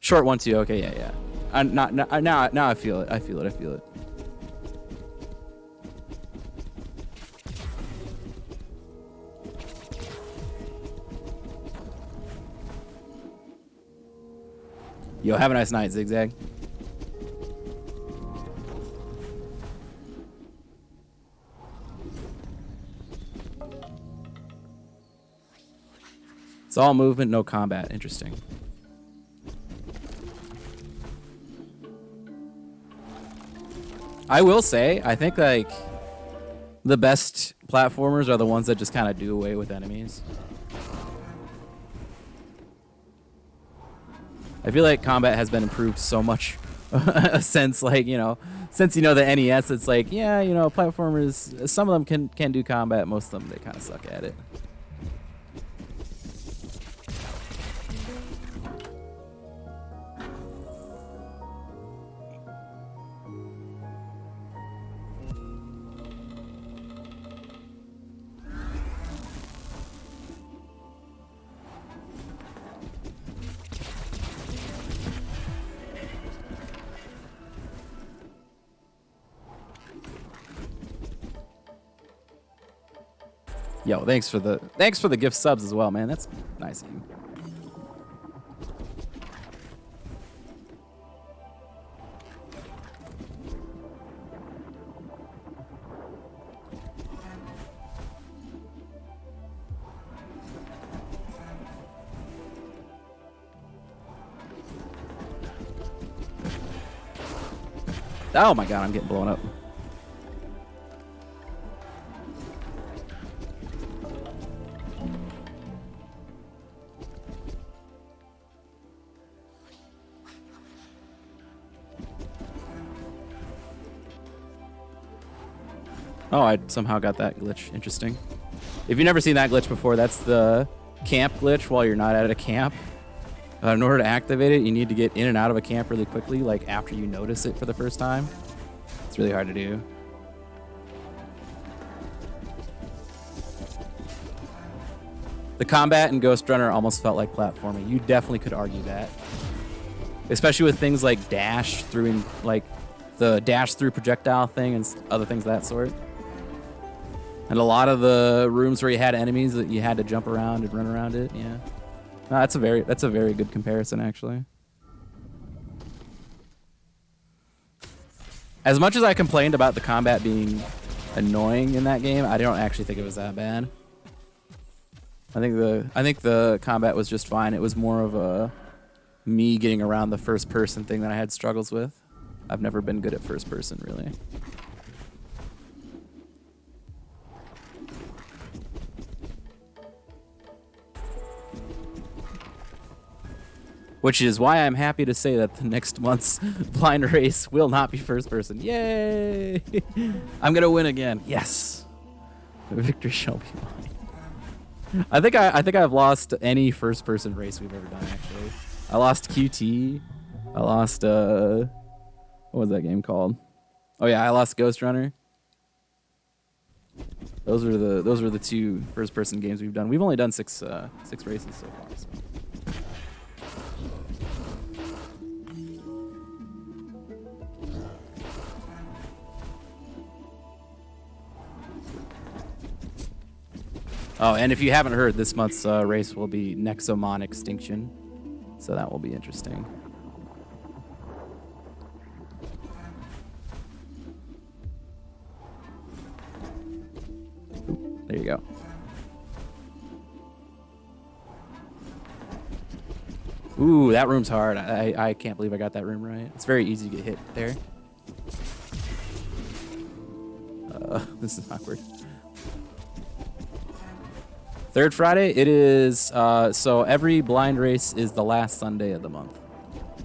Short 1-2. Okay, yeah, yeah. Now I feel it. I feel it. Yo, have a nice night, Zigzag. It's all movement, no combat. Interesting. I will say, I think like the best platformers are the ones that just kind of do away with enemies. I feel like combat has been improved so much since like, since the NES, it's like, yeah, platformers, some of them can do combat, most of them they kind of suck at it. Yo, thanks for the gift subs as well, man. That's nice of you. Oh my god, I'm getting blown up. Oh, I somehow got that glitch. Interesting. If you've never seen that glitch before, that's the camp glitch while you're not at a camp. In order to activate it, you need to get in and out of a camp really quickly, like after you notice it for the first time. It's really hard to do. The combat in Ghost Runner almost felt like platforming. You definitely could argue that. Especially with things like dash through, and like the dash through projectile thing and other things of that sort. And a lot of the rooms where you had enemies that you had to jump around and run around it, yeah. No, that's a very good comparison, actually. As much as I complained about the combat being annoying in that game, I don't actually think it was that bad. I think the combat was just fine. It was more of a me getting around the first person thing that I had struggles with. I've never been good at first person, really. Which is why I'm happy to say that the next month's blind race will not be first person. Yay! I'm gonna win again. Yes. The victory shall be mine. I think I've lost any first person race we've ever done, actually. I lost QT. I lost what was that game called? Oh yeah, I lost Ghost Runner. Those were the two first person games we've done. We've only done six races so far. So. Oh, and if you haven't heard, this month's race will be Nexomon Extinction, so that will be interesting. Ooh, there you go. Ooh, that room's hard. I can't believe I got that room right. It's very easy to get hit there. This is awkward. Third Friday, it is, so every blind race is the last Sunday of the month.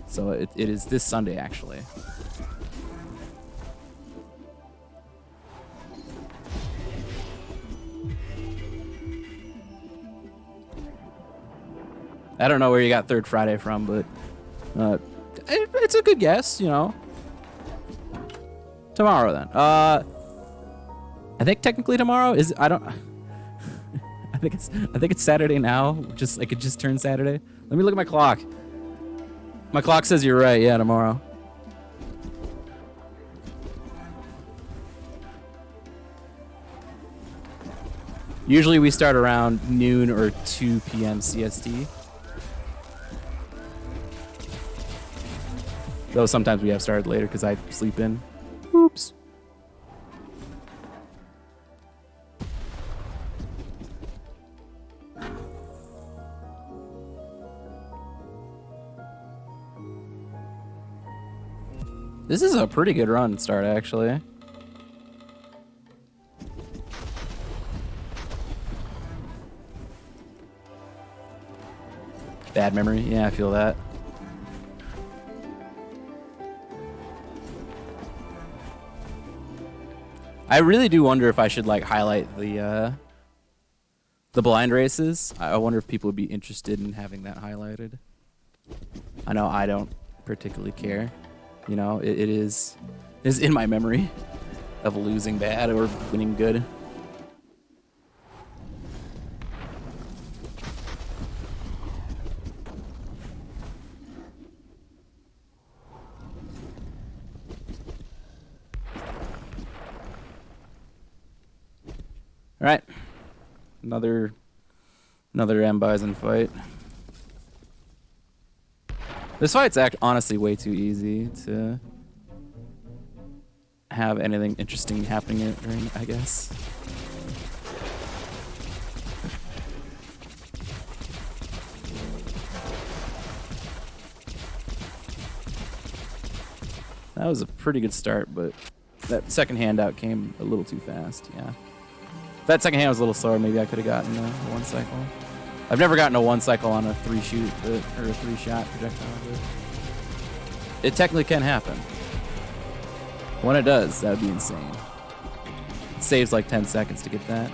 So it is this Sunday, actually. I don't know where you got Third Friday from, but it's a good guess, you know. Tomorrow, then. I think technically tomorrow is, I think it's Saturday now. Just like it just turned Saturday. Let me look at my clock. My clock says you're right. Yeah, tomorrow. Usually we start around noon or 2 p.m. CST. Though sometimes we have started later because I sleep in. Oops. This is a pretty good run start, actually. Bad memory. Yeah, I feel that. I really do wonder if I should like highlight the blind races. I wonder if people would be interested in having that highlighted. I know I don't particularly care. You know, it is in my memory of losing bad or winning good. All right, another M Bison fight. This fight's honestly way too easy to have anything interesting happening during, I guess. That was a pretty good start, but that second handout came a little too fast, yeah. If that second hand was a little slower, maybe I could have gotten a one cycle. I've never gotten a one cycle on a 3-shoot or a 3-shot projectile. But it technically can happen. When it does, that would be insane. It saves like 10 seconds to get that.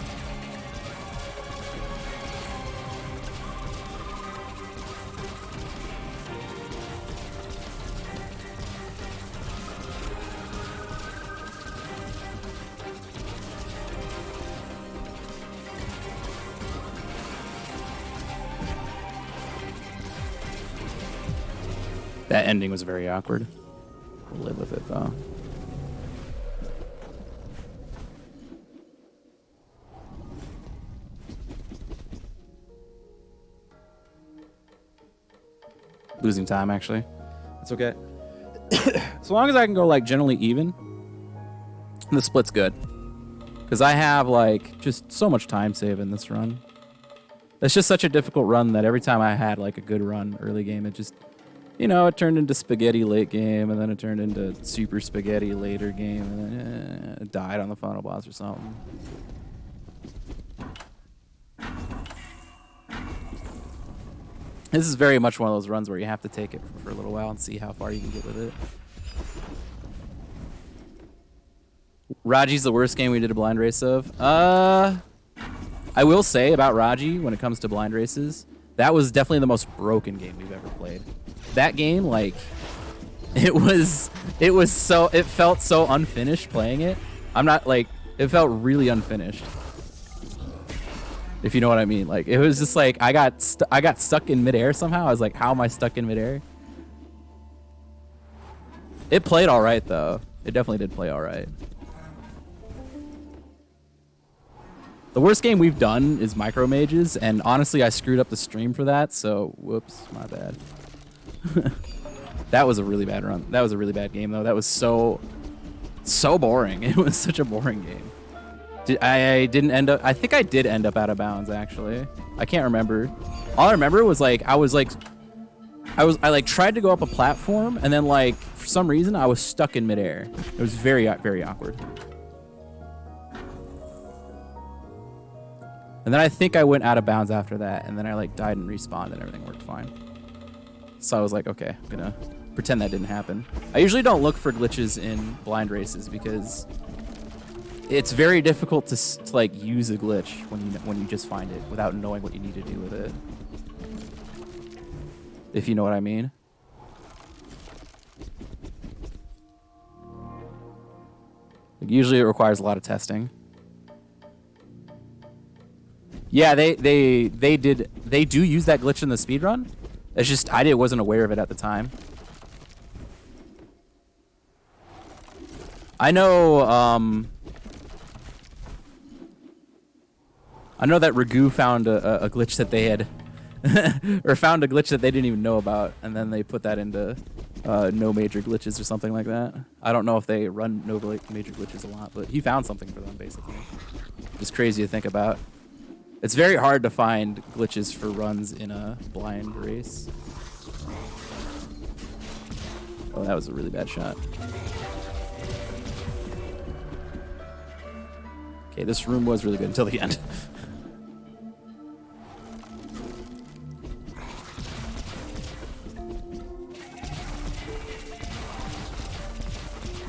That ending was very awkward. We'll live with it, though. Losing time, actually. It's okay. As long as I can go, like, generally even, the split's good. Because I have, like, just so much time save in this run. It's just such a difficult run that every time I had, like, a good run early game, it just... You know, it turned into spaghetti late game, and then it turned into super spaghetti later game, and then it died on the final boss or something. This is very much one of those runs where you have to take it for a little while and see how far you can get with it. Raji's the worst game we did a blind race of. I will say about Raji, when it comes to blind races, that was definitely the most broken game we've ever played. That game, like, it felt so unfinished playing it. I'm not, like, it felt really unfinished. If you know what I mean. Like, it was just like, I got stuck in midair somehow. I was like, how am I stuck in midair? It played all right, though. It definitely did play all right. The worst game we've done is Micro Mages, and honestly, I screwed up the stream for that, so whoops, my bad. That was a really bad run. That was a really bad game, though. That was so boring. It was such a boring game. I didn't end up... I think I did end up out of bounds, actually. I can't remember. All I remember was, like, I like, tried to go up a platform, and then, like, for some reason, I was stuck in midair. It was very, very awkward. And then I think I went out of bounds after that, and then I, like, died and respawned, and everything worked fine. So I was like, okay, I'm gonna pretend that didn't happen. I usually don't look for glitches in blind races because it's very difficult to like use a glitch when you just find it without knowing what you need to do with it. If you know what I mean. Like, usually it requires a lot of testing. Yeah, they do use that glitch in the speedrun. It's just wasn't aware of it at the time. I know that Ragu found a glitch that they had, or found a glitch that they didn't even know about, and then they put that into no major glitches or something like that. I don't know if they run no major glitches a lot, but he found something for them, basically. Just crazy to think about. It's very hard to find glitches for runs in a blind race. Oh, that was a really bad shot. Okay, this room was really good until the end.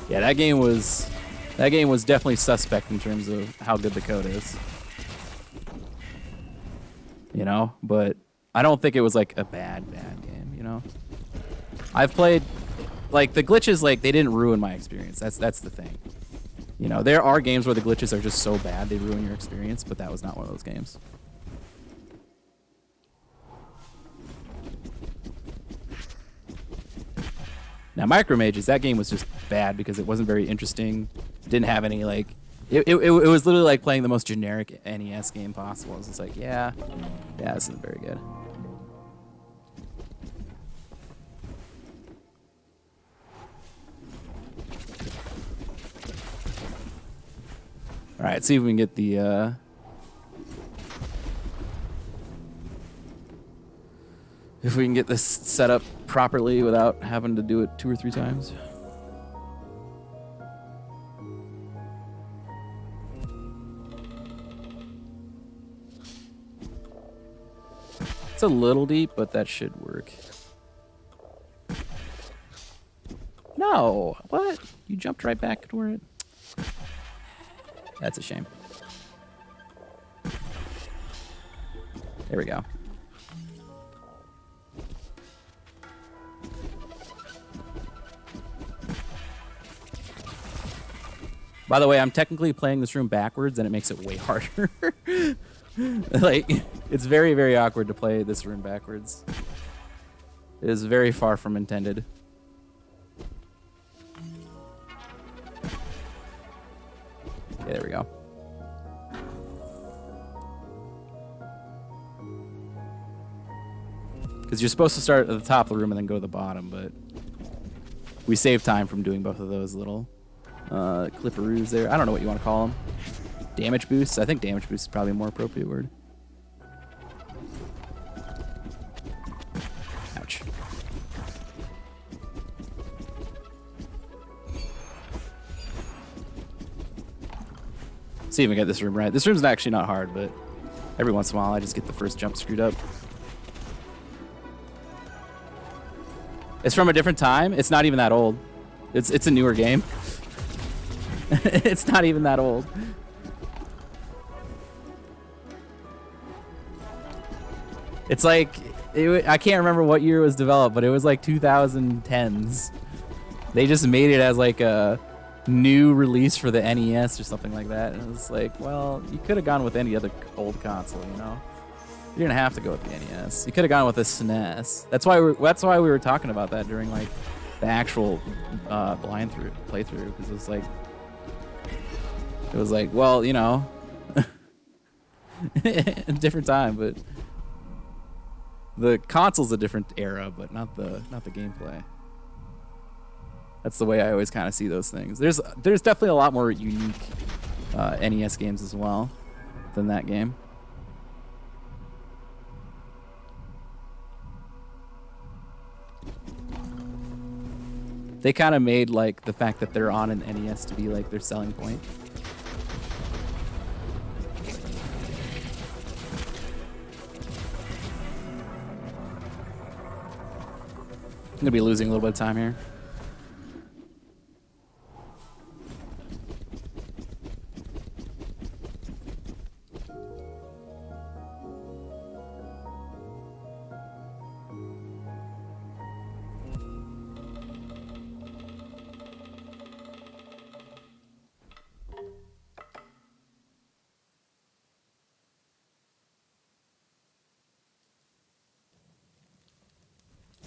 Yeah, that game was definitely suspect in terms of how good the code is. You know, but I don't think it was like a bad game, you know. I've played like the glitches, like they didn't ruin my experience. That's the thing. You know, there are games where the glitches are just so bad they ruin your experience, but that was not one of those games. Now, Micro Mages, that game was just bad because it wasn't very interesting. Didn't have any, like... It was literally like playing the most generic NES game possible. It was just like, yeah, this isn't very good. All right, see if we can get the... if we can get this set up properly without having to do it 2 or 3 times. It's a little deep, but that should work. No! What? You jumped right back toward it? That's a shame. There we go. By the way, I'm technically playing this room backwards, and it makes it way harder. Like, it's very, very awkward to play this room backwards. It is very far from intended. Okay, there we go. Because you're supposed to start at the top of the room and then go to the bottom, but we save time from doing both of those little clipperoos there. I don't know what you want to call them. Damage boosts? I think damage boost is probably a more appropriate word. Ouch. See if we get this room right. This room's actually not hard, but every once in a while I just get the first jump screwed up. It's from a different time. It's not even that old. It's a newer game. It's not even that old. It's like, I can't remember what year it was developed, but it was like 2010s. They just made it as like a new release for the NES or something like that. And it was like, well, you could have gone with any other old console, you know? You didn't have to go with the NES. You could have gone with the SNES. That's why we were talking about that during like the actual blind playthrough, because it was like, well, you know, a different time, but the console's a different era, but not the gameplay. That's the way I always kind of see those things. There's definitely a lot more unique NES games as well than that game. They kind of made like the fact that they're on an NES to be like their selling point. I'm gonna be losing a little bit of time here.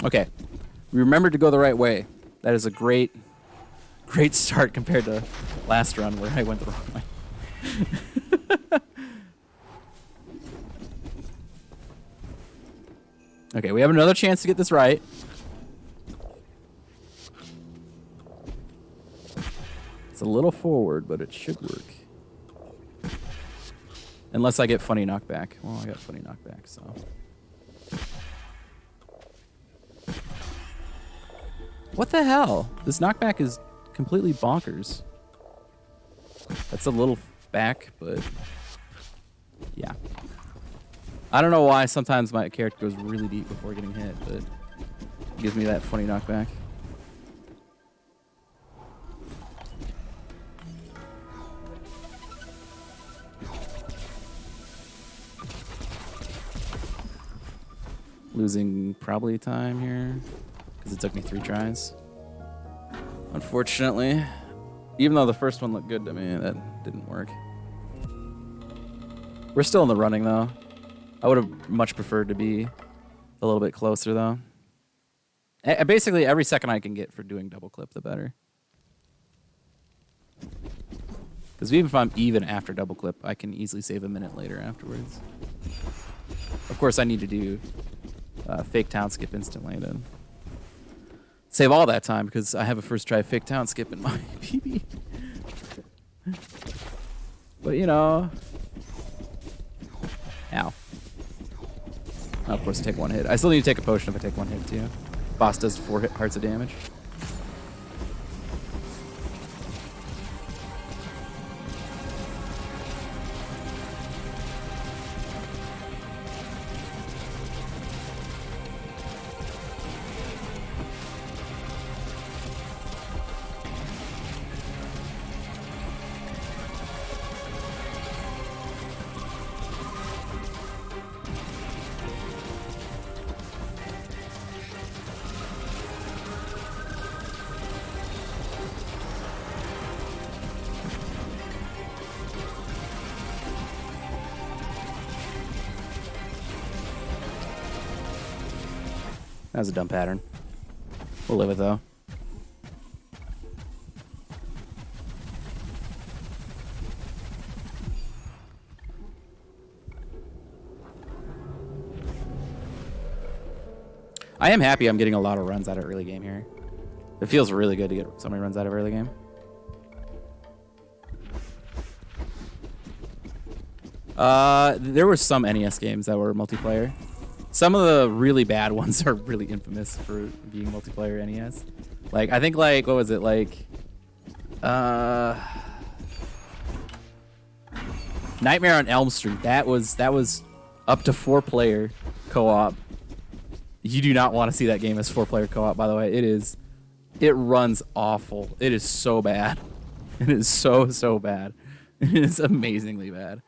Okay. Remember to go the right way. That is a great great start compared to last run where I went the wrong way. Okay, we have another chance to get this right. It's a little forward, but it should work. Unless I get funny knockback. Well, I got funny knockback, so. What the hell? This knockback is completely bonkers. That's a little back, but yeah. I don't know why sometimes my character goes really deep before getting hit, but it gives me that funny knockback. Losing probably time here because it took me 3 tries. Unfortunately, even though the first one looked good to me, that didn't work. We're still in the running though. I would have much preferred to be a little bit closer though. Basically, every second I can get for doing double clip, the better. Because even if I'm even after double clip, I can easily save a minute later afterwards. Of course, I need to do fake town skip instantly to save all that time because I have a first try fake town skip in my PB. But you know, ow. Of course, I take 1 hit. I still need to take a potion if I take 1 hit too. Boss does 4 hearts of damage. That was a dumb pattern. We'll live it though. I am happy I'm getting a lot of runs out of early game here. It feels really good to get so many runs out of early game. There were some NES games that were multiplayer. Some of the really bad ones are really infamous for being multiplayer NES. Like, I think, like, what was it? Like, Nightmare on Elm Street. That was up to 4-player co-op. You do not want to see that game as 4-player co-op, by the way. It runs awful. It is so bad. It is so bad. It is amazingly bad.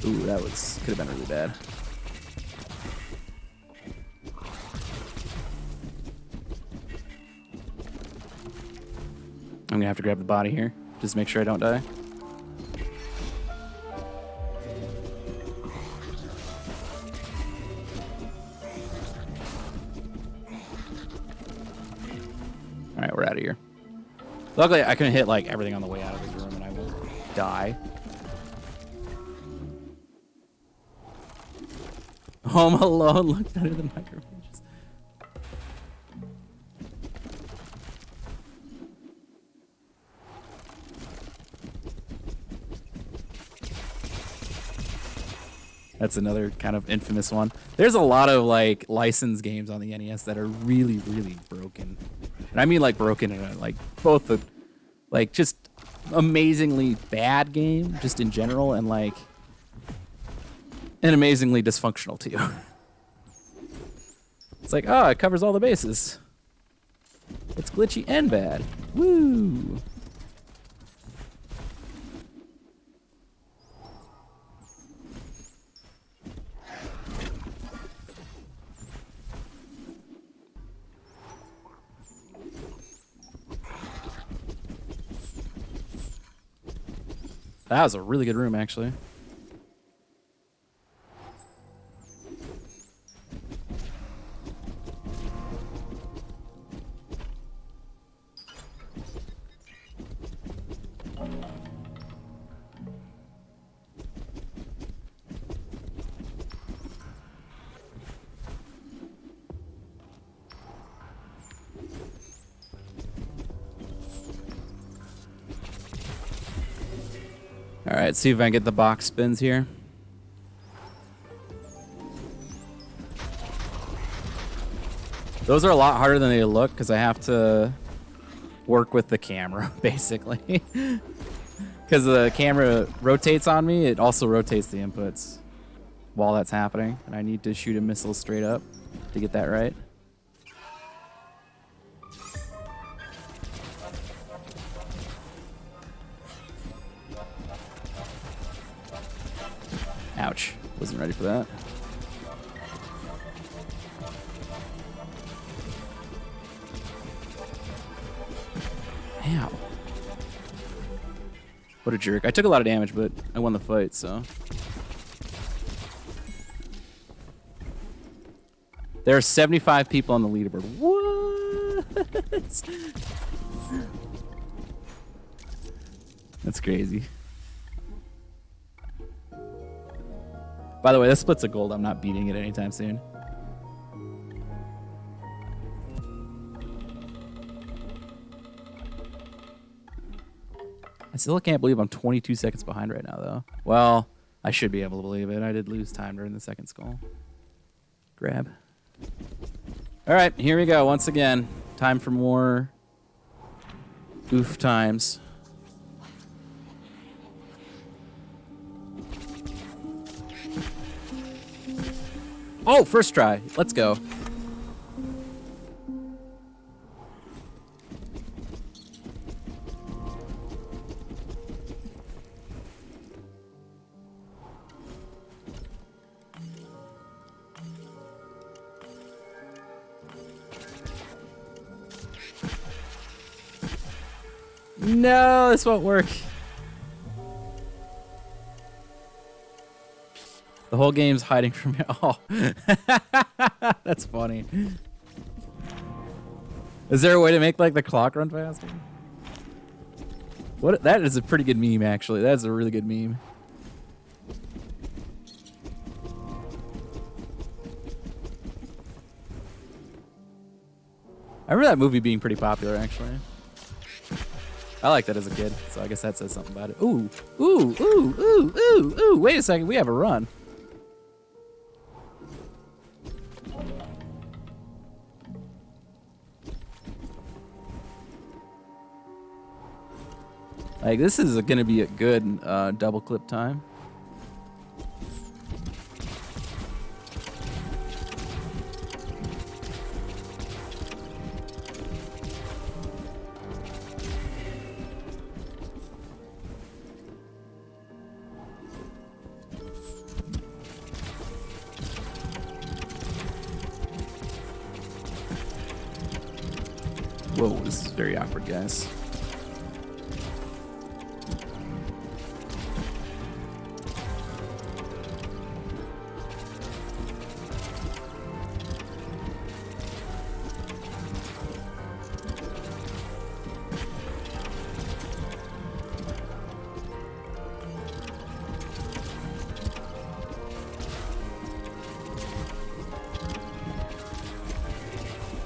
Ooh, that could have been really bad. I'm gonna have to grab the body here, just to make sure I don't die. Alright, we're out of here. Luckily, I can hit like everything on the way out of this room and I won't die. Home Alone looked better than micropages. That's another kind of infamous one. There's a lot of like licensed games on the NES that are really, really broken. And I mean like broken in a, like both the like just amazingly bad game just in general and like and amazingly dysfunctional too. It's like, oh, it covers all the bases. It's glitchy and bad. Woo! That was a really good room, actually. All right, see if I can get the box spins here. Those are a lot harder than they look because I have to work with the camera, basically. Because the camera rotates on me, it also rotates the inputs while that's happening. And I need to shoot a missile straight up to get that right. Ouch. Wasn't ready for that. Ow. What a jerk. I took a lot of damage, but I won the fight, so. There are 75 people on the leaderboard. What? That's crazy. By the way, this split's a gold. I'm not beating it anytime soon. I still can't believe I'm 22 seconds behind right now, though. Well, I should be able to believe it. I did lose time during the second skull. Grab. All right, here we go. Once again, time for more oof times. Oh, first try. Let's go. No, this won't work. The whole game's hiding from me. Oh, that's funny. Is there a way to make like the clock run faster? What? That is a pretty good meme, actually. That is a really good meme. I remember that movie being pretty popular, actually. I liked that as a kid, so I guess that says something about it. Ooh, ooh, ooh, ooh, ooh, ooh. Wait a second, we have a run. Like, this is gonna be a good double clip time. Whoa, this is very awkward, guys.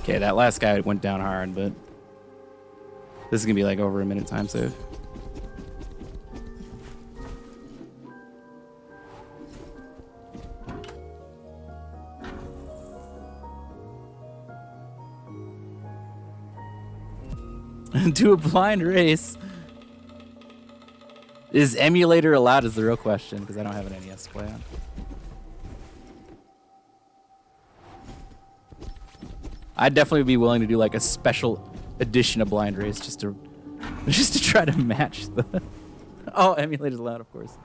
Okay, that last guy went down hard, but this is gonna be like over a minute time save. Do a blind race. Is emulator allowed is the real question, because I don't have an NES to play on. I'd definitely be willing to do like a special edition of blind race just to try to match the. Oh, emulator's allowed, of course.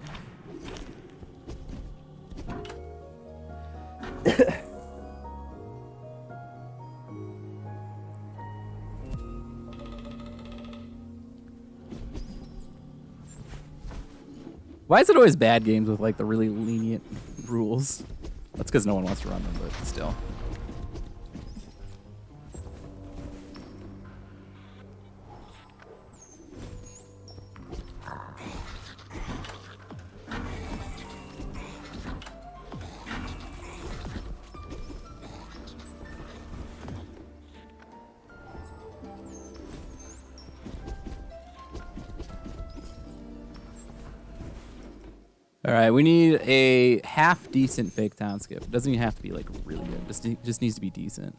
Why is it always bad games with like the really lenient rules? That's because no one wants to run them, but still. All right, we need a half decent fake town skip. It doesn't even have to be like really good. Just needs to be decent.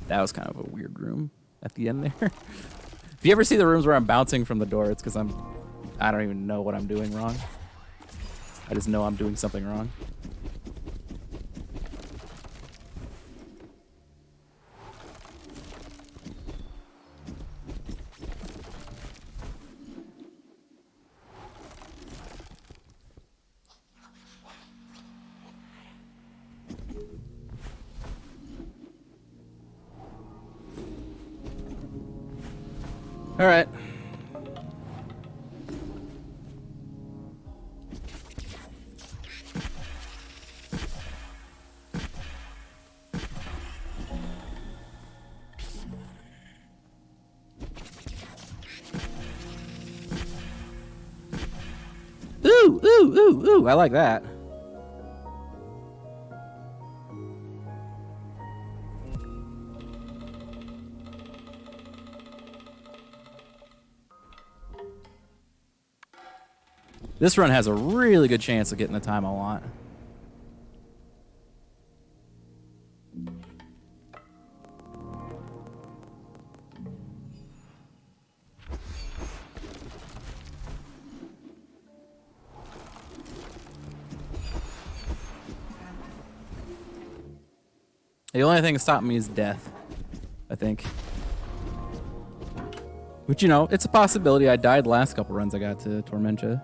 That was kind of a weird room at the end there. If you ever see the rooms where I'm bouncing from the door, it's because I don't even know what I'm doing wrong. I just know I'm doing something wrong. All right. Ooh, ooh, ooh, ooh. I like that. This run has a really good chance of getting the time I want. The only thing stopping me is death, I think. Which, you know, it's a possibility. I died the last couple runs I got to Tormentia.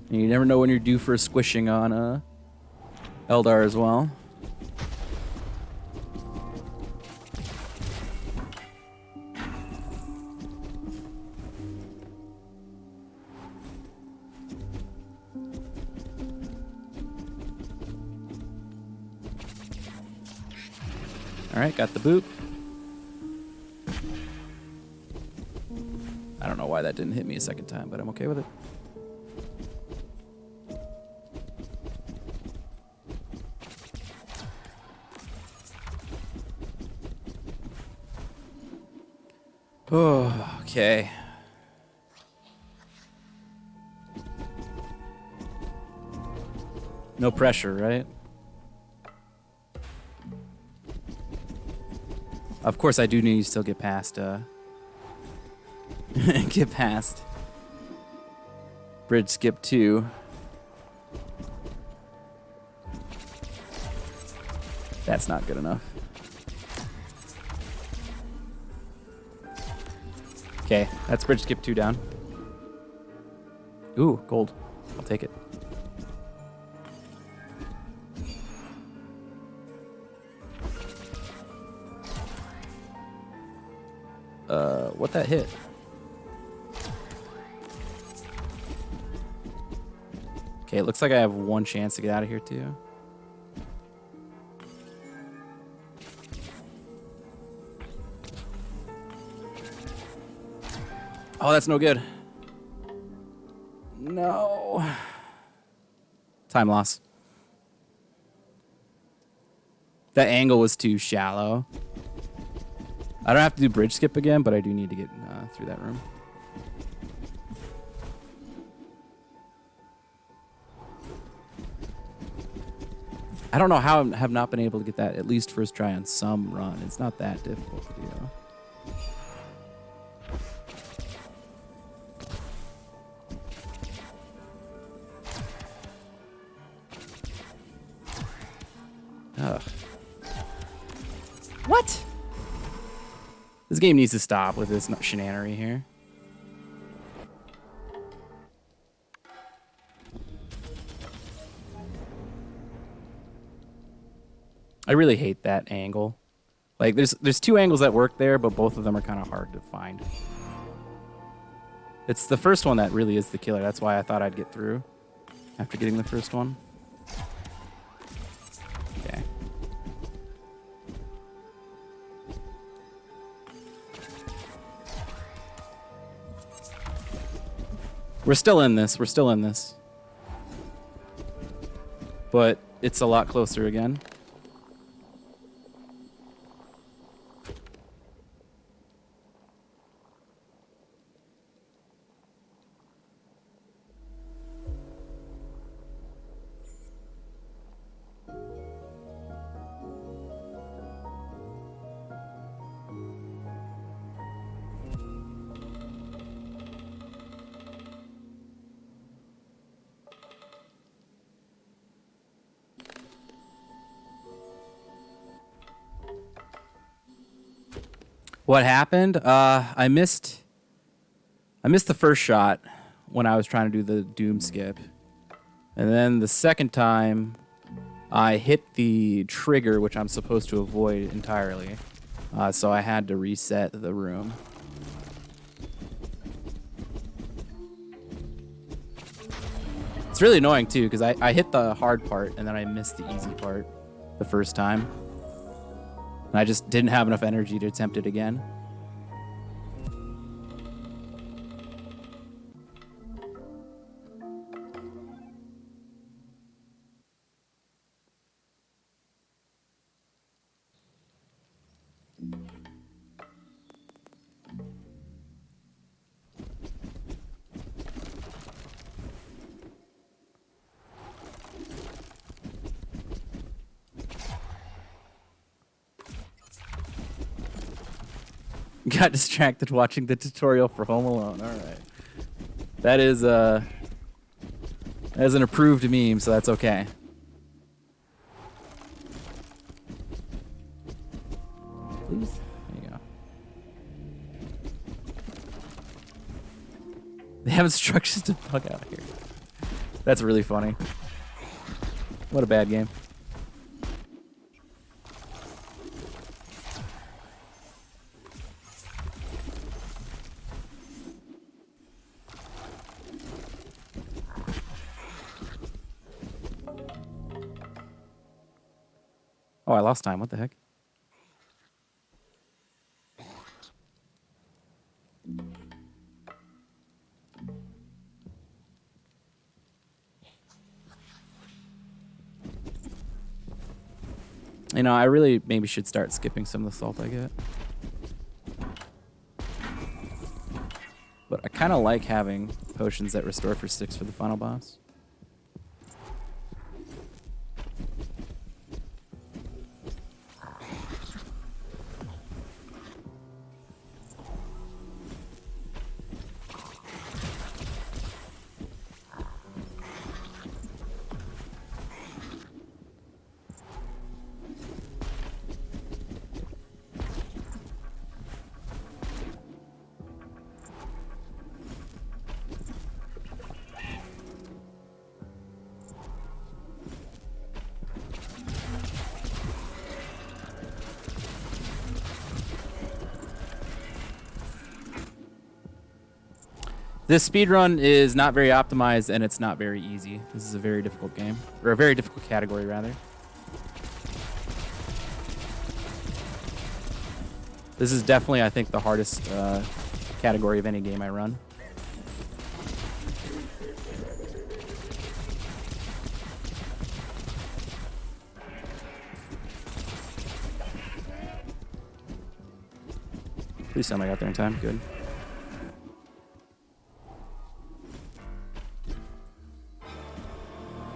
And you never know when you're due for a squishing on Eldar as well. All right, got the boot. I don't know why that didn't hit me a second time, but I'm okay with it. Oh, okay. No pressure, right? Of course, I do need to still get past, get past Bridge Skip 2. That's not good enough. Okay, that's Bridge Skip 2 down. Ooh, gold. I'll take it. What that hit? Okay, it looks like I have one chance to get out of here too. Oh, that's no good. No. Time loss. That angle was too shallow. I don't have to do bridge skip again, but I do need to get through that room. I don't know how I have not been able to get that at least first try on some run. It's not that difficult to do. Ugh. What? This game needs to stop with this shenanery here. I really hate that angle. Like, there's two angles that work there, but both of them are kind of hard to find. It's the first one that really is the killer. That's why I thought I'd get through after getting the first one. Okay. We're still in this. We're still in this. but it's a lot closer again. What happened? I missed the first shot when I was trying to do the doom skip. And then the second time, I hit the trigger, which I'm supposed to avoid entirely. So I had to reset the room. It's really annoying, too, because I hit the hard part, and then I missed the easy part the first time. And I just didn't have enough energy to attempt it again. Got distracted watching the tutorial for Home Alone. All right. That is an approved meme, so that's okay. Please? There you go. They have instructions to bug out here. That's really funny. What a bad game. Oh, I lost time. What the heck? You know, I really maybe should start skipping some of the salt I get. But I kind of like having potions that restore for 6 for the final boss. This speedrun is not very optimized, and it's not very easy. This is a very difficult game. Or a very difficult category, rather. This is definitely, I think, the hardest category of any game I run. Please tell me I got there in time. Good.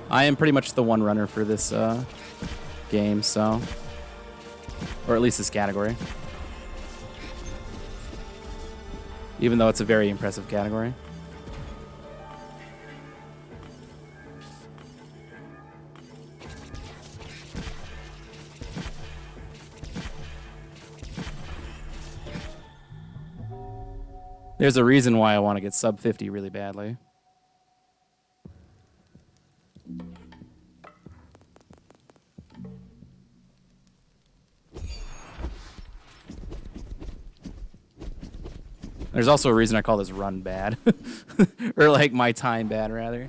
I am pretty much the one runner for this game, so... Or at least this category. Even though it's a very impressive category. There's a reason why I want to get sub 50 really badly. There's also a reason I call this run bad. Or like my time bad, rather.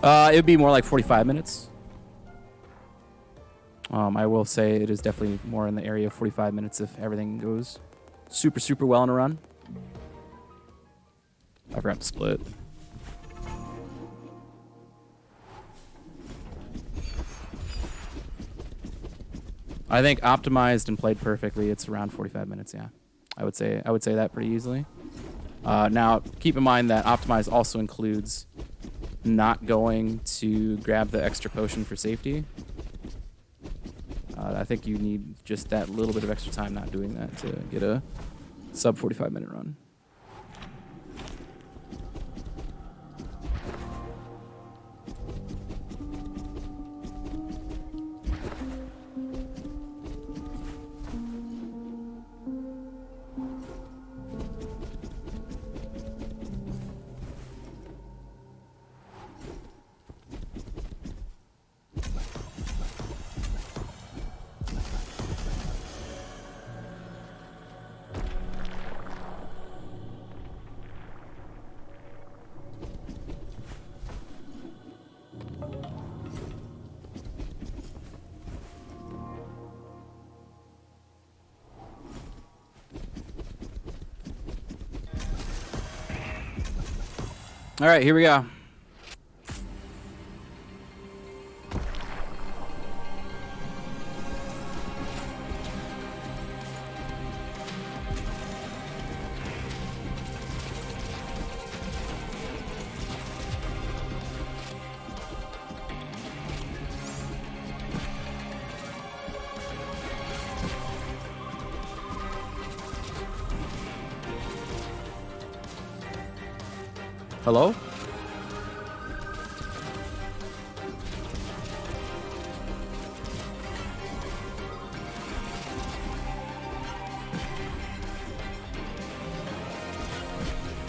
It would be more like 45 minutes. I will say it is definitely more in the area of 45 minutes if everything goes super, super well in a run. I forgot to split. I think optimized and played perfectly, it's around 45 minutes. Yeah, I would say that pretty easily. Now, keep in mind that optimized also includes not going to grab the extra potion for safety. I think you need just that little bit of extra time not doing that to get a sub 45-minute run. All right, here we go. Hello?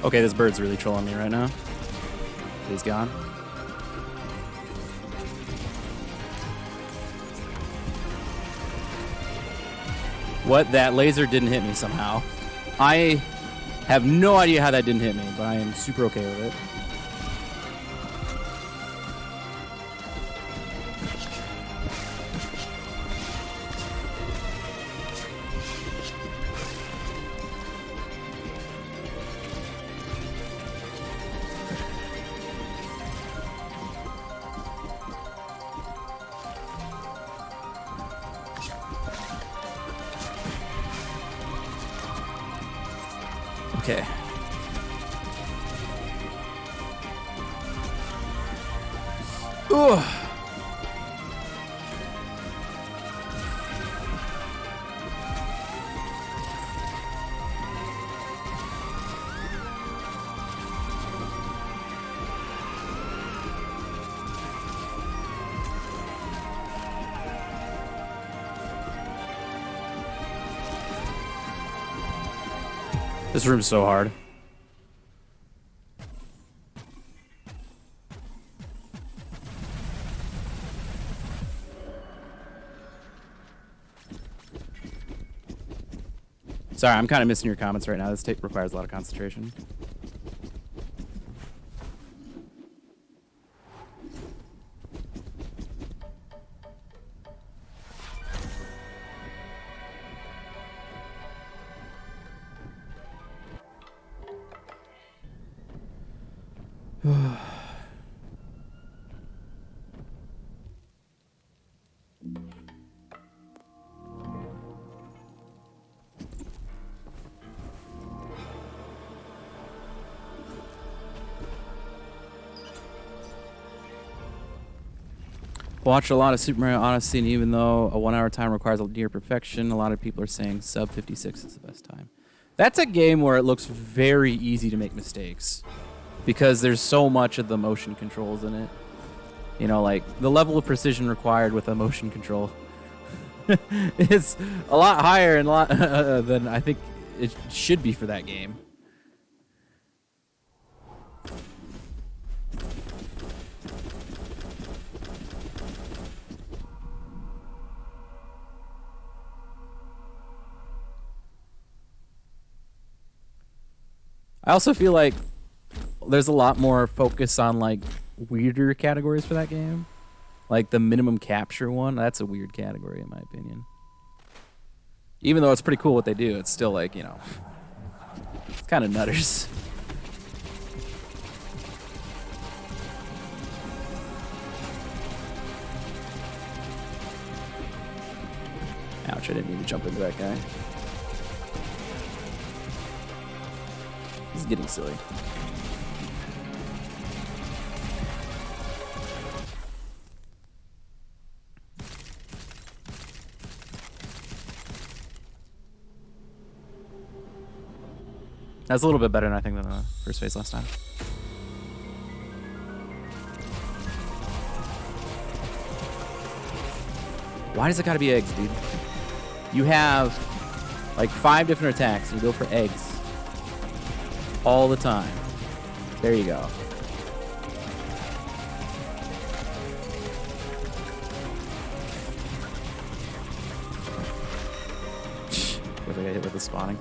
Okay, this bird's really trolling me right now. He's gone. What? That laser didn't hit me somehow. I have no idea how that didn't hit me, but I am super okay with it. Okay. Ugh. This room's so hard. Sorry, I'm kind of missing your comments right now. This tape requires a lot of concentration. Watch a lot of Super Mario Odyssey, and even though a 1 hour time requires a near perfection, a lot of people are saying sub 56 is the best time. That's a game where it looks very easy to make mistakes because there's so much of the motion controls in it. You know, like the level of precision required with a motion control is a lot higher and a lot than I think it should be for that game. I also feel like there's a lot more focus on like weirder categories for that game. Like the minimum capture one, that's a weird category in my opinion. Even though it's pretty cool what they do, it's still like, you know, it's kind of nutters. Ouch, I didn't mean to jump into that guy. He's getting silly. That's a little bit better, than I think, than the first phase last time. Why does it gotta be eggs, dude? You have like 5 different attacks and you go for eggs all the time. There you go. Guess I got hit with the spawning.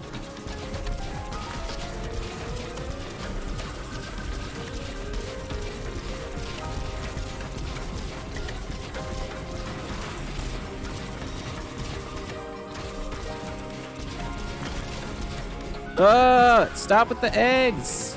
Stop with the eggs.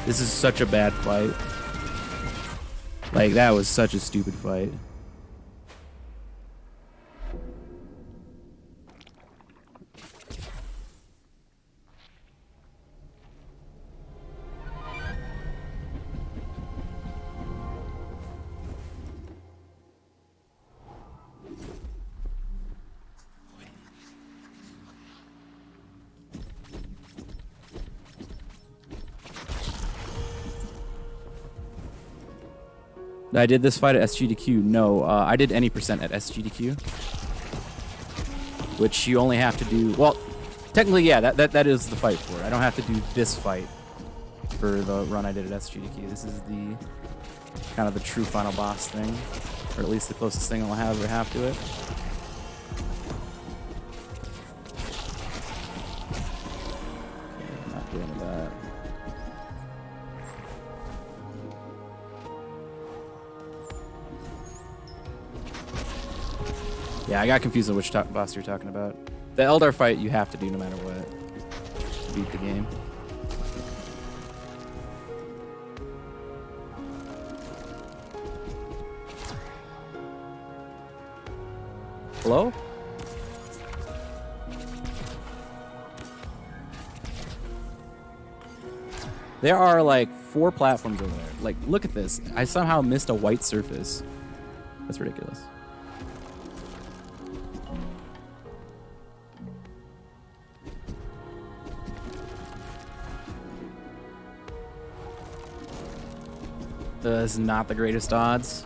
This is such a bad fight. Like, that was such a stupid fight. I did this fight at SGDQ. No, I did any percent at SGDQ, which you only have to do. Well, technically, yeah, that is the fight for it. I don't have to do this fight for the run I did at SGDQ. This is the kind of the true final boss thing, or at least the closest thing I'll ever have to it. Okay, not doing that. Yeah, I got confused on which boss you're talking about. The Eldar fight you have to do no matter what to beat the game. Hello? There are like 4 platforms over there. Like, look at this. I somehow missed a white surface. That's ridiculous. This is not the greatest odds.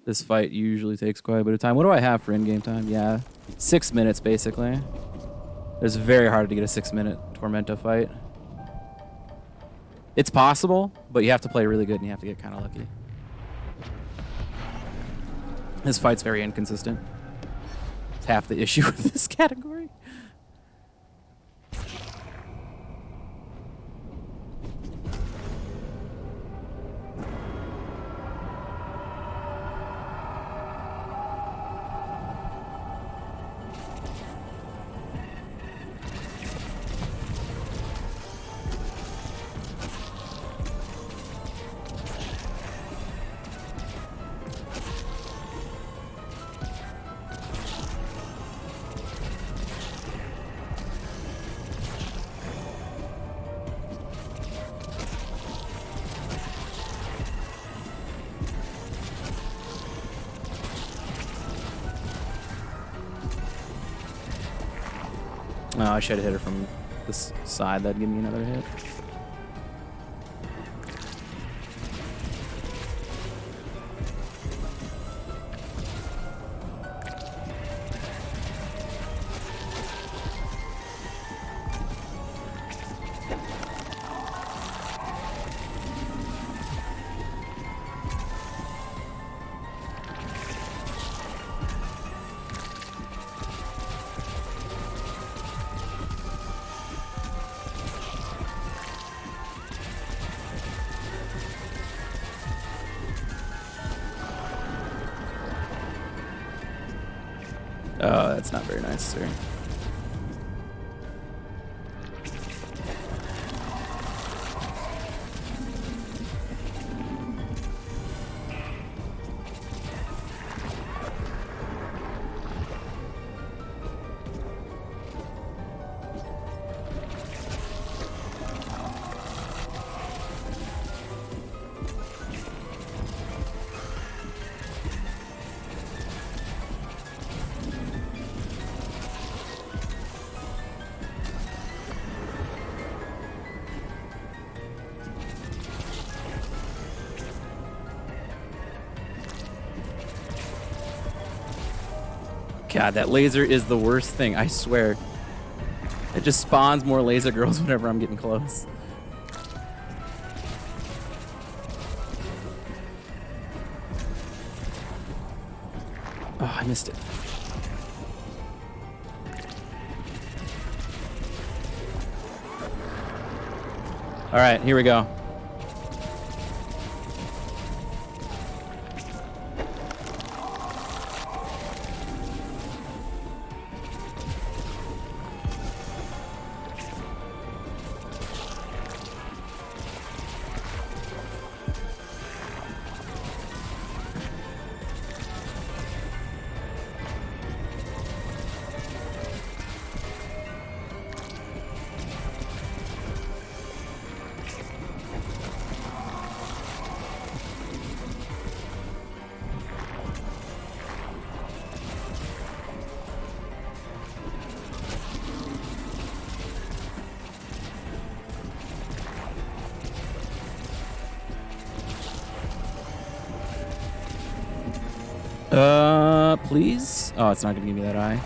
This fight usually takes quite a bit of time. What do I have for in-game time? Yeah, 6 minutes basically. It's very hard to get a 6-minute Tormenta fight. It's possible, but you have to play really good and you have to get kind of lucky. This fight's very inconsistent. It's half the issue with this category. Oh, I should have hit her from this side. That'd give me another hit. that's not very nice, sir. God, that laser is the worst thing, I swear. It just spawns more laser girls whenever I'm getting close. Oh, I missed it. All right, here we go. Please? Oh, it's not gonna give me that eye.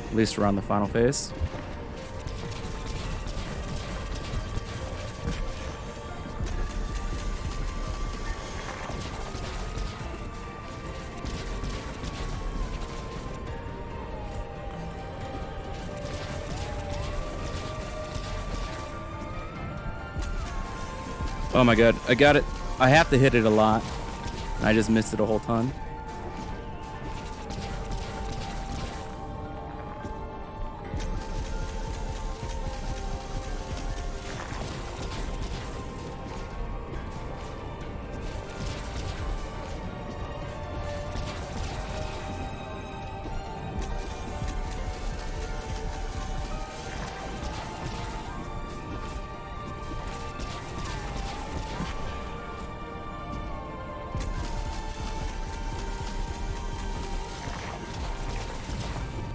At least we're on the final phase. Oh my god, I got it. I have to hit it a lot. I just missed it a whole ton.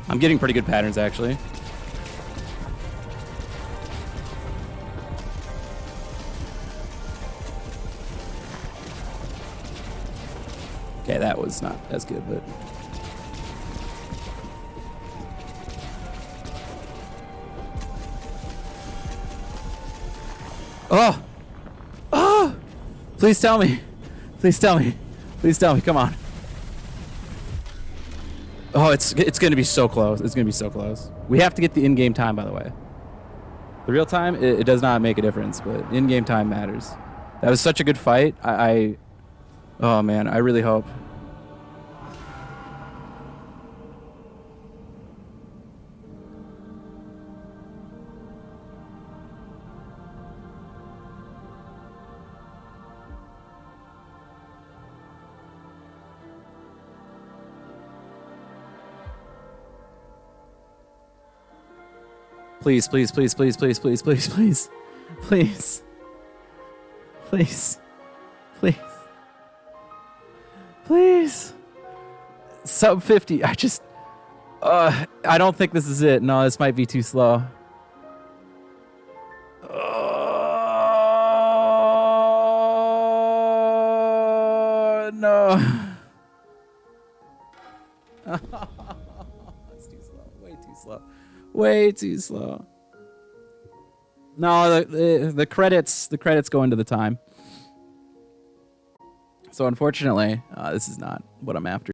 I'm getting pretty good patterns, actually. Okay, that was not as good, but... Oh! Oh! Please tell me. Please tell me. Please tell me. Come on. Oh, it's going to be so close. It's going to be so close. We have to get the in-game time, by the way. The real time, it does not make a difference, but in-game time matters. That was such a good fight. Oh, man, I really hope. Please, please, please, please, please, please, please, please, please, please, please, please. Sub 50. I don't think this is it. No, this might be too slow. Oh, no. It's too slow. Way too slow. Way too slow. No, the credits go into the time. So unfortunately, this is not what I'm after.